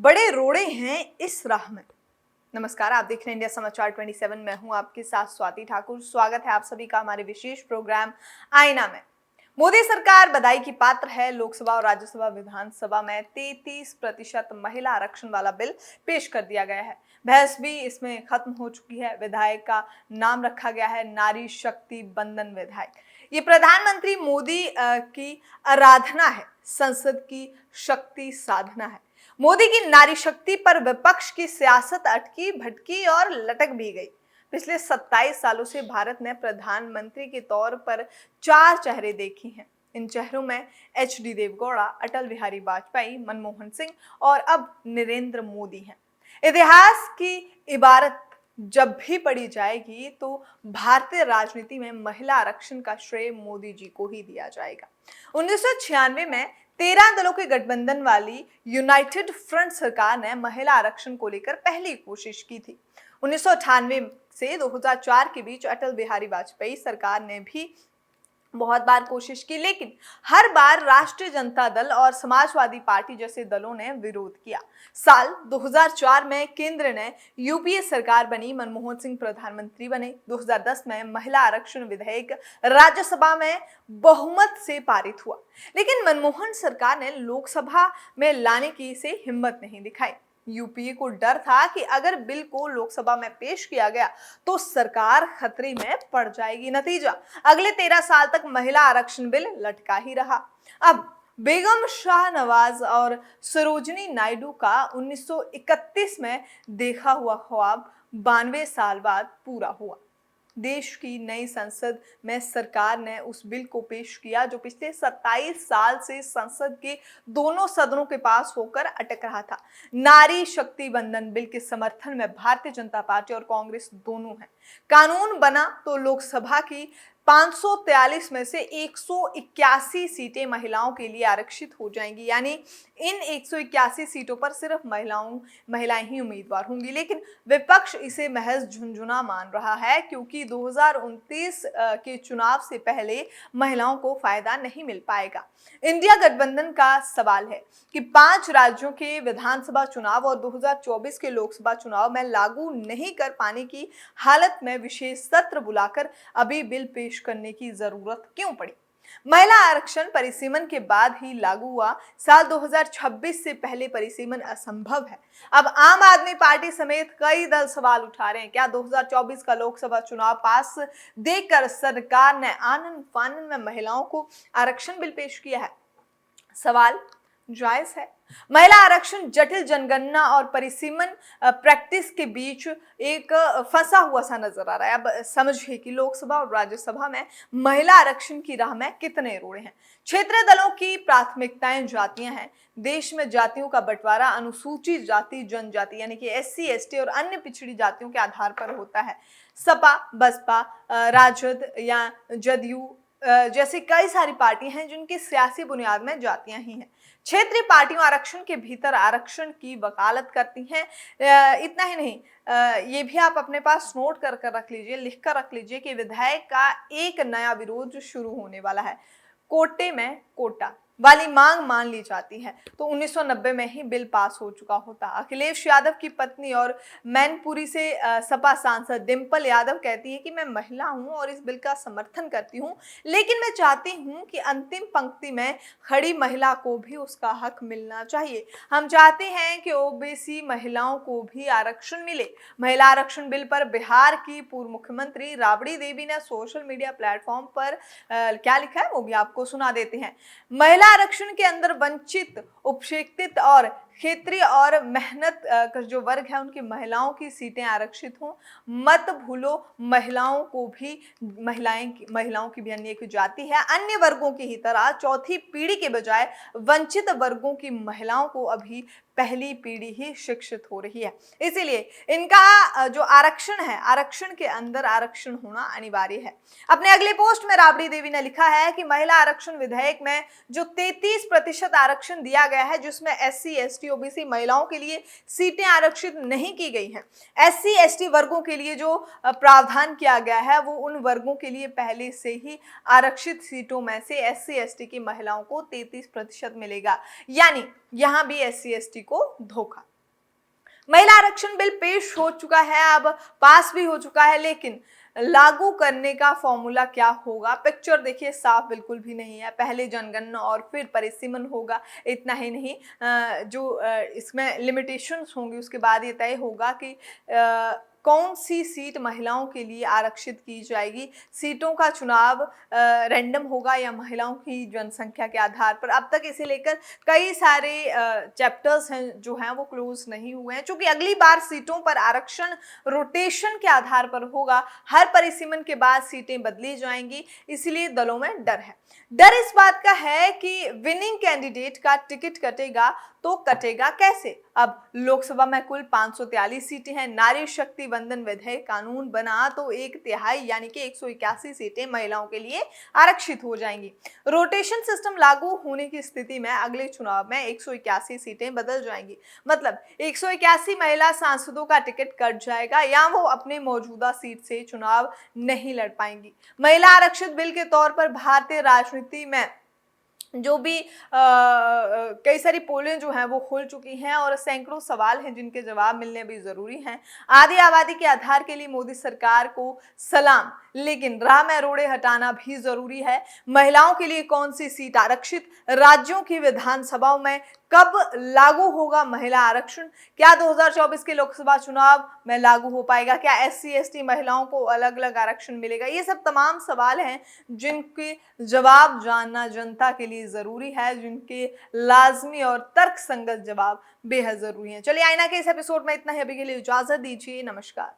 बड़े रोड़े हैं इस राह में। नमस्कार, आप देख रहे हैं इंडिया समाचार 27। मैं हूं आपके साथ स्वाति ठाकुर। स्वागत है आप सभी का हमारे विशेष प्रोग्राम आईना में। मोदी सरकार बधाई की पात्र है। लोकसभा और राज्यसभा विधानसभा में 33% महिला आरक्षण वाला बिल पेश कर दिया गया है। बहस भी इसमें खत्म हो चुकी है। विधायक का नाम रखा गया है नारी शक्ति बंधन विधायक। ये प्रधानमंत्री मोदी की आराधना है, संसद की शक्ति साधना है। मोदी की नारी शक्ति पर विपक्ष की सियासत अटकी भटकी और लटक भी गई। पिछले 27 सालों से भारत ने प्रधानमंत्री के तौर पर 4 चेहरे देखे हैं। इन चेहरों में HD देवगौड़ा, अटल बिहारी वाजपेयी, मनमोहन सिंह और अब नरेंद्र मोदी हैं। इतिहास की इबारत जब भी पढ़ी जाएगी तो भारतीय राजनीति में महिला आरक्षण का श्रेय मोदी जी को ही दिया जाएगा। 1996 में 13 दलों के गठबंधन वाली यूनाइटेड फ्रंट सरकार ने महिला आरक्षण को लेकर पहली कोशिश की थी। 1998 से 2004 के बीच अटल बिहारी वाजपेयी सरकार ने भी बहुत बार कोशिश की, लेकिन हर बार राष्ट्रीय जनता दल और समाजवादी पार्टी जैसे दलों ने विरोध किया। साल 2004 में केंद्र ने UPA सरकार बनी, मनमोहन सिंह प्रधानमंत्री बने। 2010 में महिला आरक्षण विधेयक राज्यसभा में बहुमत से पारित हुआ, लेकिन मनमोहन सरकार ने लोकसभा में लाने की से हिम्मत नहीं दिखाई। UPA को डर था कि अगर बिल को लोकसभा में पेश किया गया तो सरकार खतरे में पड़ जाएगी। नतीजा, अगले 13 साल तक महिला आरक्षण बिल लटका ही रहा। अब बेगम शाहनवाज और सरोजिनी नायडू का 1931 में देखा हुआ ख्वाब 92 साल बाद पूरा हुआ। देश की नई संसद में सरकार ने उस बिल को पेश किया जो पिछले 27 साल से संसद के दोनों सदनों के पास होकर अटक रहा था। नारी शक्ति बंधन बिल के समर्थन में भारतीय जनता पार्टी और कांग्रेस दोनों हैं। कानून बना तो लोकसभा की 543 में से 181 सीटें महिलाओं के लिए आरक्षित हो जाएंगी, यानी इन 181 सीटों पर सिर्फ महिलाएं ही उम्मीदवार होंगी। लेकिन विपक्ष इसे महज झुनझुना मान रहा है, क्योंकि 2029 के चुनाव से पहले महिलाओं को फायदा नहीं मिल पाएगा। इंडिया गठबंधन का सवाल है कि 5 राज्यों के विधानसभा चुनाव और 2024 के लोकसभा चुनाव में लागू नहीं कर पाने की हालत में विशेष सत्र बुलाकर अभी बिल पेश करने की जरूरत क्यों पड़ी। महिला आरक्षण परिसीमन के बाद ही लागू हुआ। साल 2026 से पहले परिसीमन असंभव है। अब आम आदमी पार्टी समेत कई दल सवाल उठा रहे हैं, क्या 2024 का लोकसभा चुनाव पास देखकर सरकार ने आनन फानन में महिलाओं को आरक्षण बिल पेश किया है? सवाल जायज है। महिला आरक्षण जटिल जनगणना और परिसीमन प्रैक्टिस के बीच एक फंसा हुआ सा नजर आ रहा है। अब समझिए कि लोकसभा और राज्यसभा में महिला आरक्षण की राह में कितने रोड़े हैं। क्षेत्रीय दलों की प्राथमिकताएं जातियां हैं। देश में जातियों का बंटवारा अनुसूचित जाति जनजाति यानी कि SC ST और अन्य पिछड़ी जातियों के आधार पर होता है। सपा, बसपा, राजद या जदयू जैसी कई सारी पार्टी हैं जिनकी सियासी बुनियाद में जातियां ही हैं। क्षेत्रीय पार्टियों आरक्षण के भीतर आरक्षण की वकालत करती हैं। इतना ही नहीं, ये भी आप अपने पास नोट कर रख लीजिए, लिख कर रख लीजिए कि विधायक का एक नया विरोध शुरू होने वाला है। कोटे में कोटा वाली मांग मान ली जाती है तो 1990 में ही बिल पास हो चुका होता। अखिलेश यादव की पत्नी और मैनपुरी से सपा सांसद डिंपल यादव कहती है कि मैं महिला हूं और इस बिल का समर्थन करती हूं, लेकिन मैं चाहती हूं कि अंतिम पंक्ति में खड़ी महिला को भी उसका हक मिलना चाहिए। हम चाहते हैं कि OBC महिलाओं को भी आरक्षण मिले। महिला आरक्षण बिल पर बिहार की पूर्व मुख्यमंत्री राबड़ी देवी ने सोशल मीडिया प्लेटफॉर्म पर क्या लिखा है वो भी आपको सुना देते हैं। महिला आरक्षण के अंदर वंचित, उपेक्षित और क्षेत्रीय और मेहनत का जो वर्ग है उनकी महिलाओं की सीटें आरक्षित हों। मत भूलो महिलाओं की भी अन्य एक जाति है। अन्य वर्गों की ही तरह चौथी पीढ़ी के बजाय वंचित वर्गों की महिलाओं को अभी पहली पीढ़ी ही शिक्षित हो रही है। इसीलिए इनका जो आरक्षण है, आरक्षण के अंदर आरक्षण होना अनिवार्य है। अपने अगले पोस्ट में राबड़ी देवी ने लिखा है कि महिला आरक्षण विधेयक में जो 33% आरक्षण दिया गया है, जिसमें SC ST OBC महिलाओं के लिए सीटें आरक्षित नहीं की गई हैं। SC ST वर्गों के लिए जो प्रावधान किया गया है वो उन वर्गों के लिए पहले से ही आरक्षित सीटों में से SC ST की महिलाओं को 33% मिलेगा, यानी यहां भी SC ST को धोखा। महिला आरक्षण बिल पेश हो चुका है, अब पास भी हो चुका है, लेकिन लागू करने का फॉर्मूला क्या होगा, पिक्चर देखिए साफ बिल्कुल भी नहीं है। पहले जनगणना और फिर परिसीमन होगा। इतना ही नहीं, जो इसमें लिमिटेशंस होंगी उसके बाद ये तय होगा कि कौन सी सीट महिलाओं के लिए आरक्षित की जाएगी। सीटों का चुनाव रैंडम होगा या महिलाओं की जनसंख्या के आधार पर। अब तक इसे लेकर कई सारे चैप्टर्स हैं जो हैं वो क्लोज नहीं हुए हैं, क्योंकि अगली बार सीटों पर आरक्षण रोटेशन के आधार पर होगा। हर परिसीमन के बाद सीटें बदली जाएंगी, इसलिए दलों में डर है। डर इस बात का है कि विनिंग कैंडिडेट का टिकट कटेगा तो कटेगा कैसे। अब लोकसभा में कुल 543 सीटें हैं। नारी शक्ति वंदन विधेयक कानून बना तो 1/3 यानी कि 181 सीटें महिलाओं के लिए आरक्षित हो जाएंगी। रोटेशन सिस्टम लागू होने की स्थिति में अगले चुनाव में 181 सीटें बदल जाएंगी। मतलब 181 महिला सांसदों का टिकट कट जाएगा या वो अपने मौजूदा सीट से चुनाव नहीं लड़ पाएंगी। महिला आरक्षित बिल के तौर पर भारतीय राजनीति में जो भी कई सारी पोलें जो हैं वो खुल चुकी हैं और सैकड़ों सवाल हैं जिनके जवाब मिलने भी जरूरी हैं। आधी आबादी के आधार के लिए मोदी सरकार को सलाम, लेकिन राह में रोड़े हटाना भी जरूरी है। महिलाओं के लिए कौन सी सीट आरक्षित, राज्यों की विधानसभाओं में कब लागू होगा महिला आरक्षण, क्या 2024 के लोकसभा चुनाव में लागू हो पाएगा, क्या SC ST महिलाओं को अलग अलग आरक्षण मिलेगा। ये सब तमाम सवाल हैं जिनके जवाब जानना जनता के लिए जरूरी है, जिनके लाजमी और तर्कसंगत जवाब बेहद जरूरी हैं। चलिए आईना के इस एपिसोड में इतना ही, अभी के लिए इजाजत दीजिए, नमस्कार।